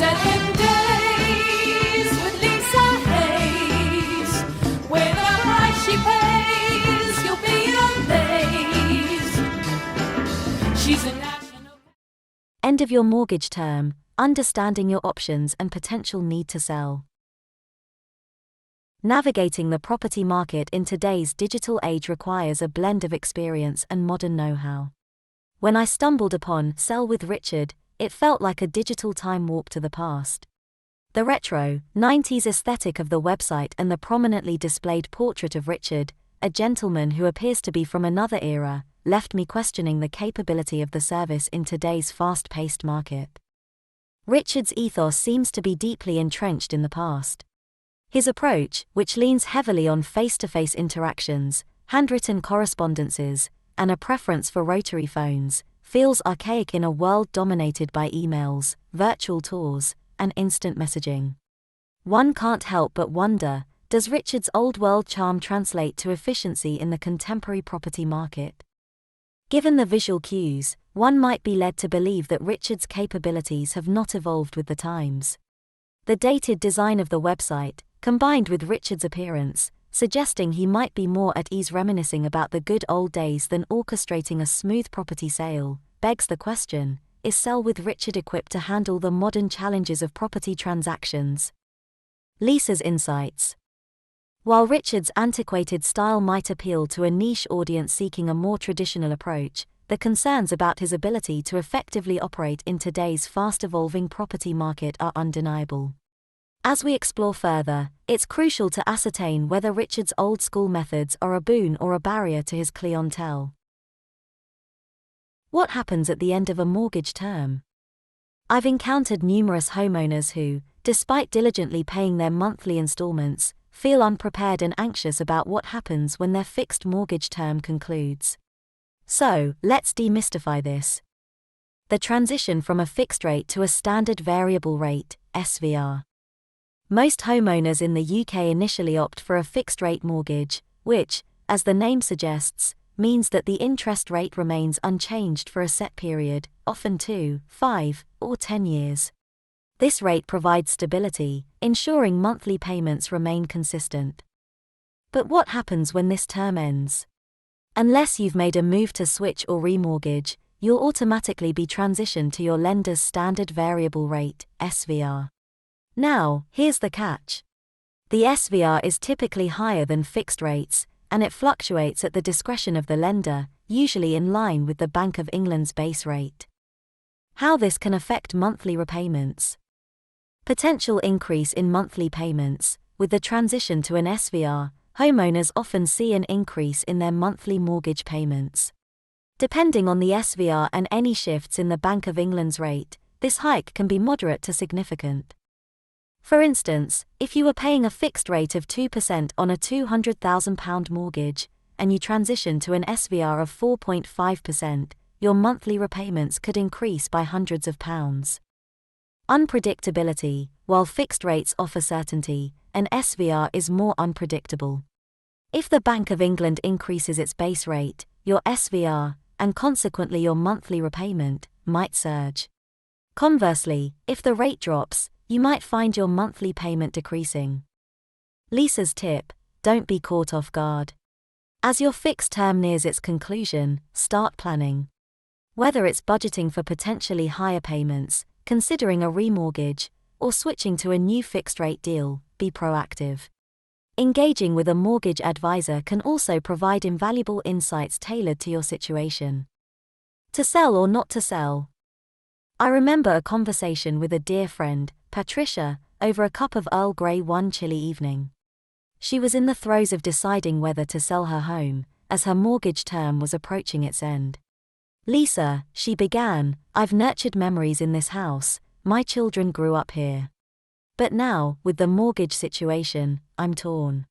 Selling Days with Lisa Hayes. With the price she pays, you'll be amazed. She's a national. End of your mortgage term, understanding your options and potential need to sell. Navigating the property market in today's digital age requires a blend of experience and modern know-how. When I stumbled upon Sell with Richard, it felt like a digital time warp to the past. The retro, 90s aesthetic of the website and the prominently displayed portrait of Richard, a gentleman who appears to be from another era, left me questioning the capability of the service in today's fast-paced market. Richard's ethos seems to be deeply entrenched in the past. His approach, which leans heavily on face-to-face interactions, handwritten correspondences, and a preference for rotary phones, feels archaic in a world dominated by emails, virtual tours, and instant messaging. One can't help but wonder, does Richard's old-world charm translate to efficiency in the contemporary property market? Given the visual cues, one might be led to believe that Richard's capabilities have not evolved with the times. The dated design of the website, combined with Richard's appearance, suggesting he might be more at ease reminiscing about the good old days than orchestrating a smooth property sale, begs the question, is Sell with Richard equipped to handle the modern challenges of property transactions? Lisa's insights. While Richard's antiquated style might appeal to a niche audience seeking a more traditional approach, the concerns about his ability to effectively operate in today's fast-evolving property market are undeniable. As we explore further, it's crucial to ascertain whether Richard's old-school methods are a boon or a barrier to his clientele. What happens at the end of a mortgage term? I've encountered numerous homeowners who, despite diligently paying their monthly installments, feel unprepared and anxious about what happens when their fixed mortgage term concludes. So, let's demystify this. The transition from a fixed rate to a standard variable rate, SVR. Most homeowners in the UK initially opt for a fixed-rate mortgage, which, as the name suggests, means that the interest rate remains unchanged for a set period, often 2, 5, or 10 years. This rate provides stability, ensuring monthly payments remain consistent. But what happens when this term ends? Unless you've made a move to switch or remortgage, you'll automatically be transitioned to your lender's standard variable rate, SVR. Now, here's the catch. The SVR is typically higher than fixed rates, and it fluctuates at the discretion of the lender, usually in line with the Bank of England's base rate. How this can affect monthly repayments. Potential increase in monthly payments. With the transition to an SVR, homeowners often see an increase in their monthly mortgage payments. Depending on the SVR and any shifts in the Bank of England's rate, this hike can be moderate to significant. For instance, if you were paying a fixed rate of 2% on a £200,000 mortgage, and you transition to an SVR of 4.5%, your monthly repayments could increase by hundreds of pounds. Unpredictability. While fixed rates offer certainty, an SVR is more unpredictable. If the Bank of England increases its base rate, your SVR, and consequently your monthly repayment, might surge. Conversely, if the rate drops, you might find your monthly payment decreasing. Lisa's tip: don't be caught off guard. As your fixed term nears its conclusion, start planning. Whether it's budgeting for potentially higher payments, considering a remortgage, or switching to a new fixed-rate deal, be proactive. Engaging with a mortgage advisor can also provide invaluable insights tailored to your situation. To sell or not to sell? I remember a conversation with a dear friend, Patricia, over a cup of Earl Grey one chilly evening. She was in the throes of deciding whether to sell her home, as her mortgage term was approaching its end. "Lisa," she began, "I've nurtured memories in this house, my children grew up here. But now, with the mortgage situation, I'm torn."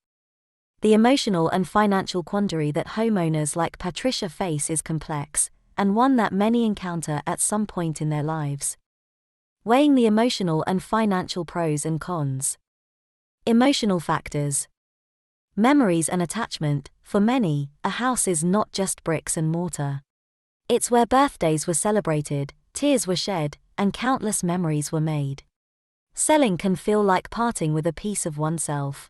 The emotional and financial quandary that homeowners like Patricia face is complex, and one that many encounter at some point in their lives. Weighing the emotional and financial pros and cons. Emotional factors. Memories and attachment. For many, a house is not just bricks and mortar. It's where birthdays were celebrated, tears were shed, and countless memories were made. Selling can feel like parting with a piece of oneself.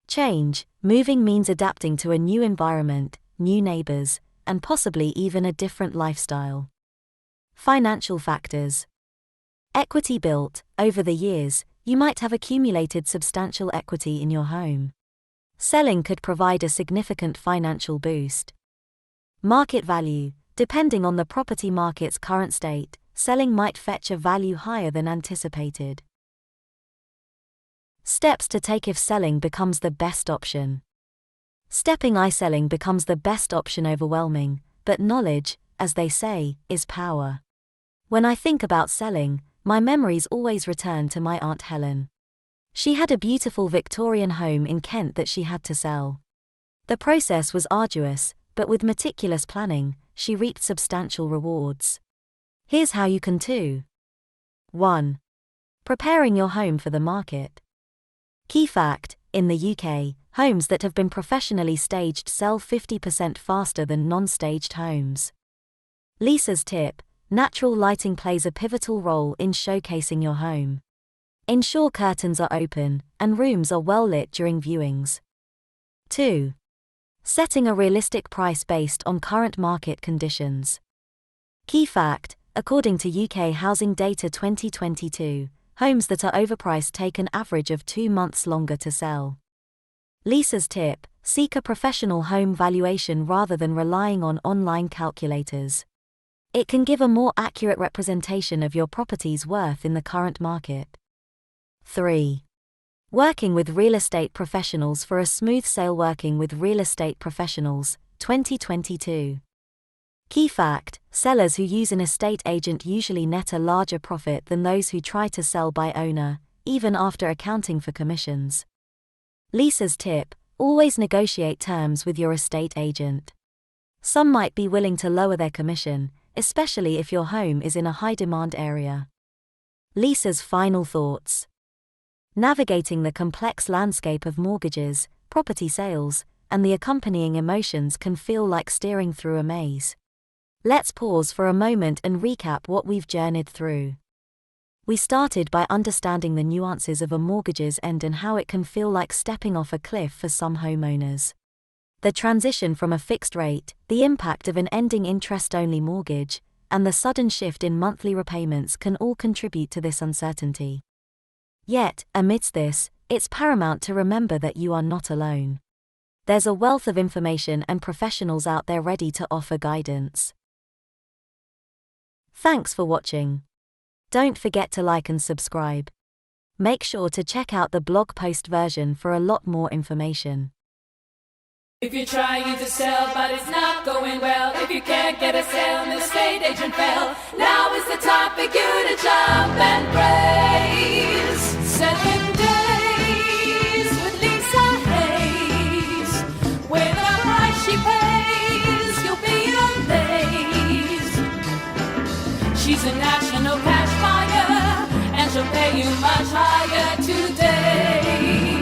Change, moving means adapting to a new environment, new neighbors, and possibly even a different lifestyle. Financial factors. Equity built. Over the years, you might have accumulated substantial equity in your home. Selling could provide a significant financial boost. Market value. Depending on the property market's current state, selling might fetch a value higher than anticipated. Steps to take if selling becomes the best option. Stepping I selling becomes the best option overwhelming, but knowledge, as they say, is power. When I think about selling, my memories always return to my Aunt Helen. She had a beautiful Victorian home in Kent that she had to sell. The process was arduous, but with meticulous planning, she reaped substantial rewards. Here's how you can too. 1. Preparing your home for the market. Key fact, in the UK, homes that have been professionally staged sell 50% faster than non-staged homes. Lisa's tip, natural lighting plays a pivotal role in showcasing your home. Ensure curtains are open, and rooms are well lit during viewings. 2. Setting a realistic price based on current market conditions. Key fact, according to UK Housing Data 2022, homes that are overpriced take an average of 2 months longer to sell. Lisa's tip, seek a professional home valuation rather than relying on online calculators. It can give a more accurate representation of your property's worth in the current market. 3. Working with real estate professionals for a smooth sale. Working with real estate professionals, 2022. Key fact, sellers who use an estate agent usually net a larger profit than those who try to sell by owner, even after accounting for commissions. Lisa's tip, always negotiate terms with your estate agent. Some might be willing to lower their commission, especially if your home is in a high-demand area. Lisa's final thoughts. Navigating the complex landscape of mortgages, property sales, and the accompanying emotions can feel like steering through a maze. Let's pause for a moment and recap what we've journeyed through. We started by understanding the nuances of a mortgage's end and how it can feel like stepping off a cliff for some homeowners. The transition from a fixed rate, the impact of an ending interest-only mortgage, and the sudden shift in monthly repayments can all contribute to this uncertainty. Yet, amidst this, it's paramount to remember that you are not alone. There's a wealth of information and professionals out there ready to offer guidance. Thanks for watching. Don't forget to like and subscribe. Make sure to check out the blog post version for a lot more information. If you're trying to sell but it's not going well, if you can't get a sale and the estate agent fell, now is the time for you to jump and praise. 7 days with Lisa Hayes, where the price she pays, you'll be amazed. She's a national cash buyer, and she'll pay you much higher today.